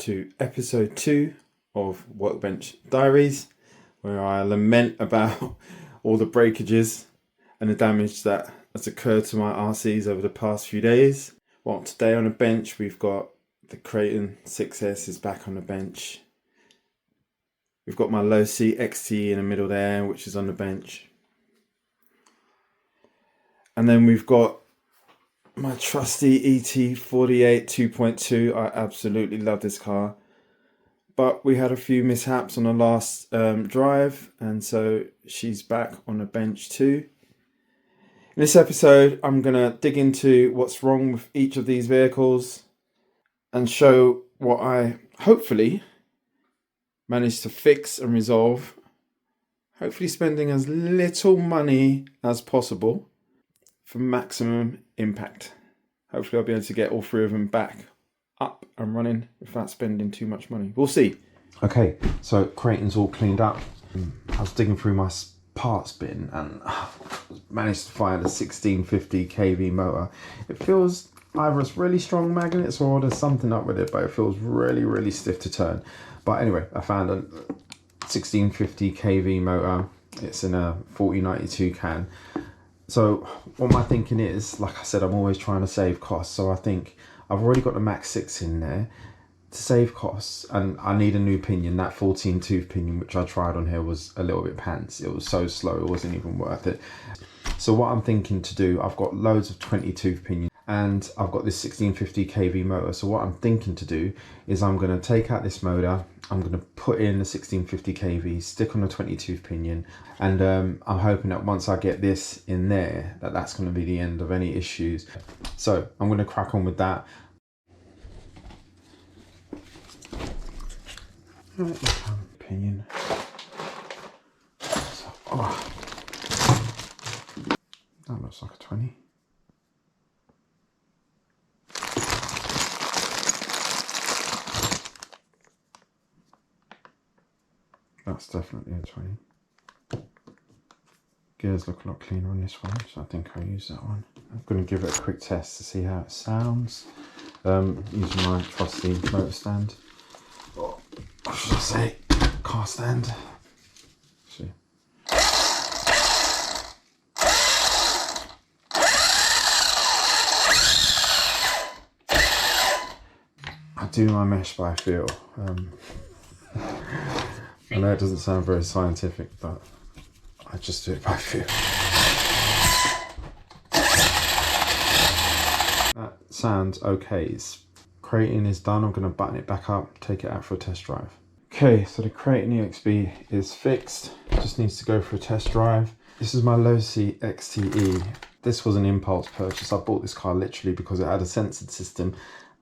to episode 2 of Workbench Diaries, where I lament about all the breakages and the damage that has occurred to my RCs over the past few days. Well, today on the bench we've got the Kraton 6S is back on the bench. We've got my Losi XTE in the middle there, which is on the bench. And then we've got my trusty ET48 2.2. I absolutely love this car. But we had a few mishaps on the last drive, and so she's back on the bench too. In this episode, I'm going to dig into what's wrong with each of these vehicles and show what I hopefully managed to fix and resolve. Hopefully spending as little money as possible for maximum impact. Hopefully I'll be able to get all 3 of them back up and running without spending too much money. We'll see. Okay, so Kraton's all cleaned up. I was digging through my parts bin and managed to find a 1650 kV motor. It feels either it's really strong magnets or there's something up with it, but it feels really stiff to turn. But anyway, I found a 1650 kV motor. It's in a 4092 can. So what my thinking is, like I said, I'm always trying to save costs. So I think I've already got the Max 6 in there to save costs, and I need a new pinion. That 14 tooth pinion, which I tried on here, was a little bit pants. It was so slow, it wasn't even worth it. So what I'm thinking to do, I've got loads of 20 tooth pinion and I've got this 1650 kV motor. So what I'm thinking to do is I'm going to take out this motor, I'm going to put in the 1650 kV, stick on the 20 tooth pinion, and I'm hoping that once I get this in there, that's going to be the end of any issues. So I'm going to crack on with that. Pinion. So, oh, that looks like a 20. That's definitely a 20. Gears look a lot cleaner on this one, so I think I'll use that one. I'm going to give it a quick test to see how it sounds. Using my trusty motor stand. Or I should say car stand. Let's see. I do my mesh by feel. I know it doesn't sound very scientific, but I just do it by feel. That sounds okay. Kraton is done. I'm going to button it back up, take it out for a test drive. Okay, so the Kraton EXB is fixed. Just needs to go for a test drive. This is my Losi XTE. This was an impulse purchase. I bought this car literally because it had a sensor system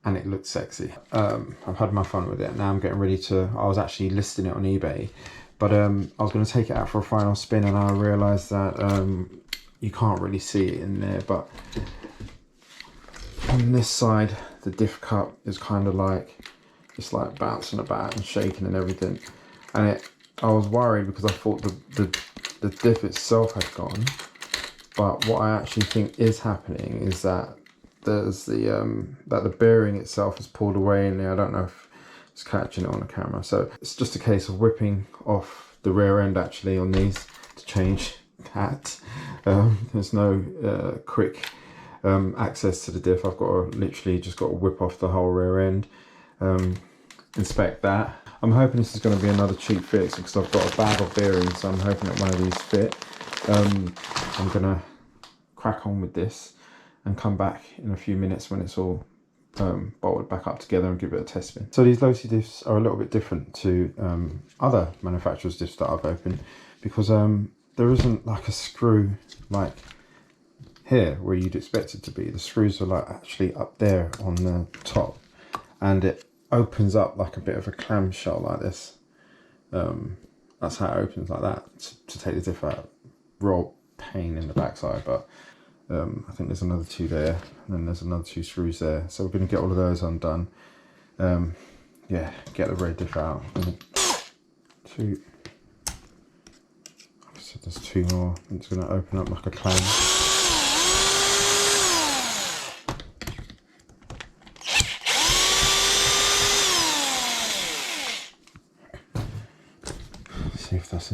and it looked sexy. I've had my fun with it. Now I'm getting ready to, I was actually listing it on eBay, but I was going to take it out for a final spin, and I realised that you can't really see it in there, but on this side, the diff cup is kind of like, it's like bouncing about and shaking and everything. And I was worried because I thought the diff itself had gone, but what I actually think is happening is that there's the bearing itself is pulled away in there. I don't know if it's catching it on the camera. So it's just a case of whipping off the rear end actually on these to change that. There's no quick access to the diff. I've got to literally just got to whip off the whole rear end, inspect that. I'm hoping this is going to be another cheap fix because I've got a bag of bearings, so I'm hoping that one of these fit. I'm going to crack on with this and come back in a few minutes when it's all bolted back up together and give it a test spin. So these Losi diffs are a little bit different to other manufacturers' diffs that I've opened, because there isn't like a screw like here where you'd expect it to be. The screws are like actually up there on the top, and it opens up like a bit of a clamshell like this. That's how it opens like that to take the diff out. Real pain in the backside, but I think there's another 2 there, and then there's another 2 screws there. So we're going to get all of those undone. Yeah, get the red diff out. 2. So there's 2 more. It's going to open up like a clam.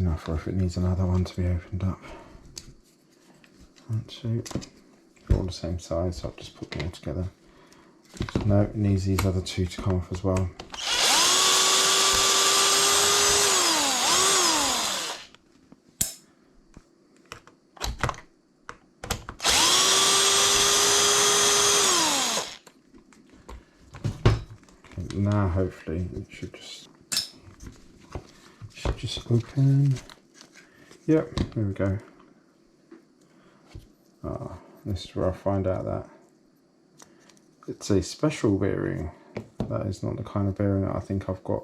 enough, or if it needs another one to be opened up. 1, 2, they're all the same size, so I'll just put them all together. No, it needs these other 2 to come off as well. Okay, now hopefully it should just open. Yep, there we go. Ah, this is where I find out that it's a special bearing. That is not the kind of bearing that I think I've got.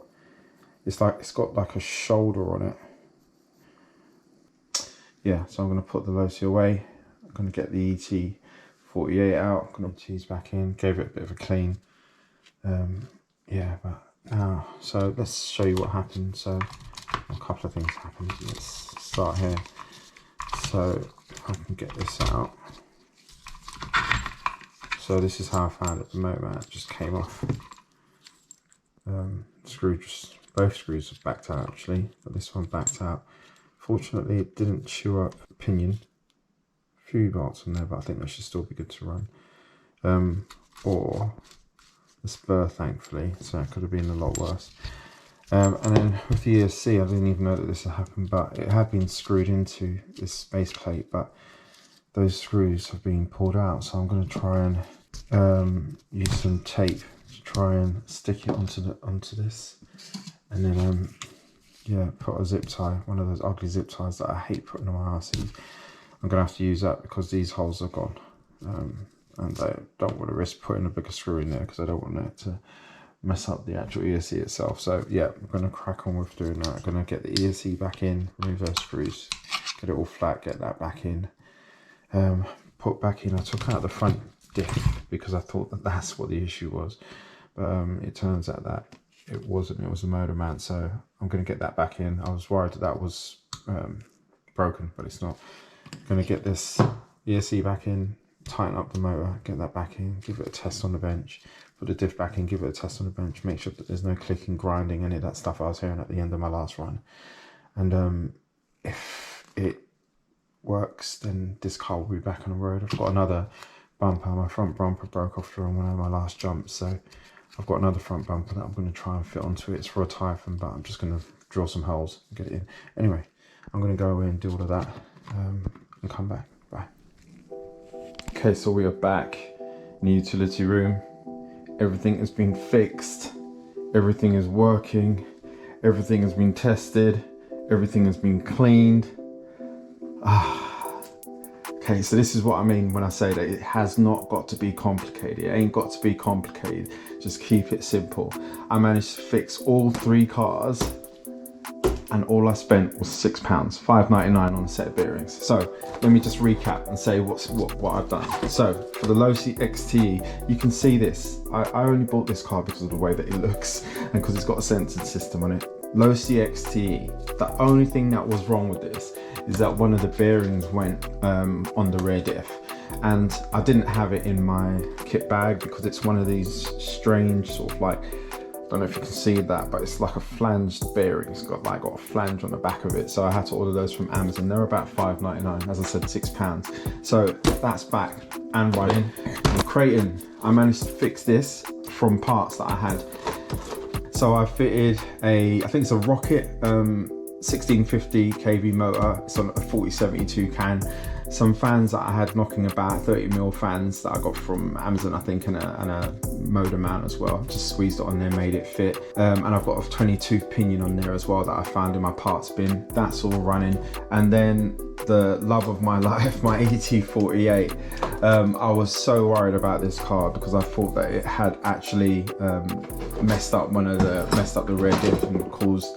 It's got like a shoulder on it. Yeah, so I'm going to put the Losi away. I'm going to get the ET48 out. I'm going to cheese back in. Gave it a bit of a clean. Yeah, but now, so let's show you what happened. So a couple of things happened. Let's start here. So if I can get this out. So this is how I found it. The motor mount just came off. Both screws are backed out actually, but this one backed out. Fortunately, it didn't chew up the pinion. A few bolts on there, but I think they should still be good to run. Or the spur, thankfully, so it could have been a lot worse. And then with the ESC, I didn't even know that this had happened, but it had been screwed into this base plate, but those screws have been pulled out. So I'm going to try and use some tape to try and stick it onto this, and then yeah, put a zip tie, one of those ugly zip ties that I hate putting on my RCs. I'm going to have to use that because these holes are gone, and I don't want to risk putting a bigger screw in there because I don't want it to mess up the actual ESC itself. So yeah, I'm going to crack on with doing that. I'm going to get the ESC back in, remove those screws, get it all flat, get that back in, put back in. I took out the front diff because I thought that that's what the issue was, but it turns out that it wasn't. It was the motor mount, so I'm going to get that back in. I was worried that that was broken, but it's not. I'm going to get this ESC back in, tighten up the motor, get that back in, give it a test on the bench, put the diff back in, give it a test on the bench, make sure that there's no clicking, grinding, any of that stuff I was hearing at the end of my last run. And if it works, then this car will be back on the road. I've got another bumper. My front bumper broke off during one of my last jumps, so I've got another front bumper that I'm going to try and fit onto it. It's for a Typhon, but I'm just going to drill some holes and get it in. Anyway, I'm going to go away and do all of that and come back. Bye. Okay, so we are back in the utility room. Everything has been fixed. Everything is working. Everything has been tested. Everything has been cleaned. Okay, so this is what I mean when I say that it has not got to be complicated. It ain't got to be complicated. Just keep it simple. I managed to fix all 3 cars, and all I spent was £6, £5.99 on a set of bearings. So let me just recap and say what I've done. So for the Losi XTE, you can see this. I only bought this car because of the way that it looks and because it's got a sensor system on it. Losi XTE, the only thing that was wrong with this is that one of the bearings went on the rear diff, and I didn't have it in my kit bag because it's one of these strange sort of like, I don't know if you can see that, but it's like a flanged bearing. It's got a flange on the back of it. So I had to order those from Amazon. They're about £5.99, as I said, £6. So that's back and running. And Kraton, I managed to fix this from parts that I had. So I fitted I think it's a Rocket 1650 kV motor. It's on a 4072 can. Some fans that I had knocking about, 30mm fans that I got from Amazon, I think, and a motor mount as well. Just squeezed it on there, made it fit. And I've got a 22 pinion on there as well that I found in my parts bin. That's all running. And then the love of my life, my ET48. I was so worried about this car because I thought that it had actually messed up the rear diff and caused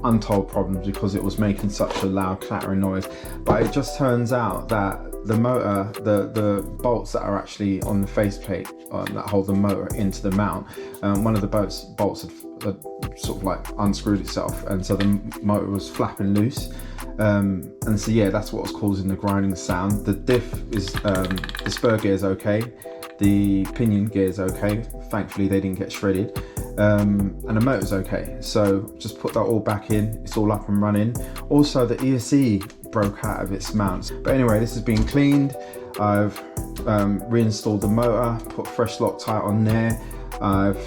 untold problems because it was making such a loud clattering noise. But it just turns out that the motor, the bolts that are actually on the faceplate that hold the motor into the mount, one of the bolts had sort of like unscrewed itself, and so the motor was flapping loose. And so yeah, that's what was causing the grinding sound. The diff is, the spur gear is okay. The pinion gear is okay. Thankfully they didn't get shredded. and the motor's okay. So just put that all back in, it's all up and running. Also the ESC broke out of its mounts. But anyway, this has been cleaned. I've reinstalled the motor, put fresh Loctite on there. I've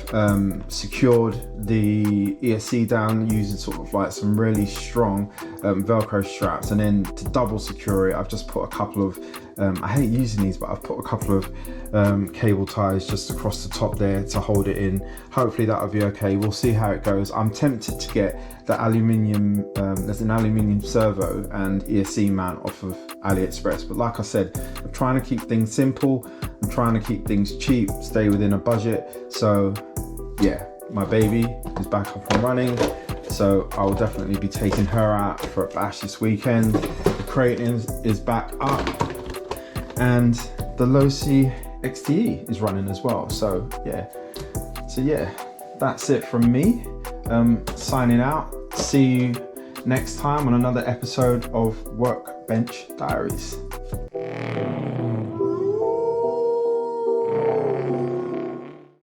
secured the ESC down using sort of like some really strong Velcro straps, and then to double secure it, I've just put a couple of I hate using these, but I've put a couple of cable ties just across the top there to hold it in. Hopefully that'll be okay. We'll see how it goes. I'm tempted to get the aluminium, there's an aluminium servo and ESC mount off of AliExpress, but like I said, I'm trying to keep things simple. I'm trying to keep things cheap, stay within a budget. So yeah, my baby is back up and running. So I'll definitely be taking her out for a bash this weekend. The Kraton is back up, and the Losi XTE is running as well. So yeah, that's it from me. Signing out. See you next time on another episode of Workbench Diaries.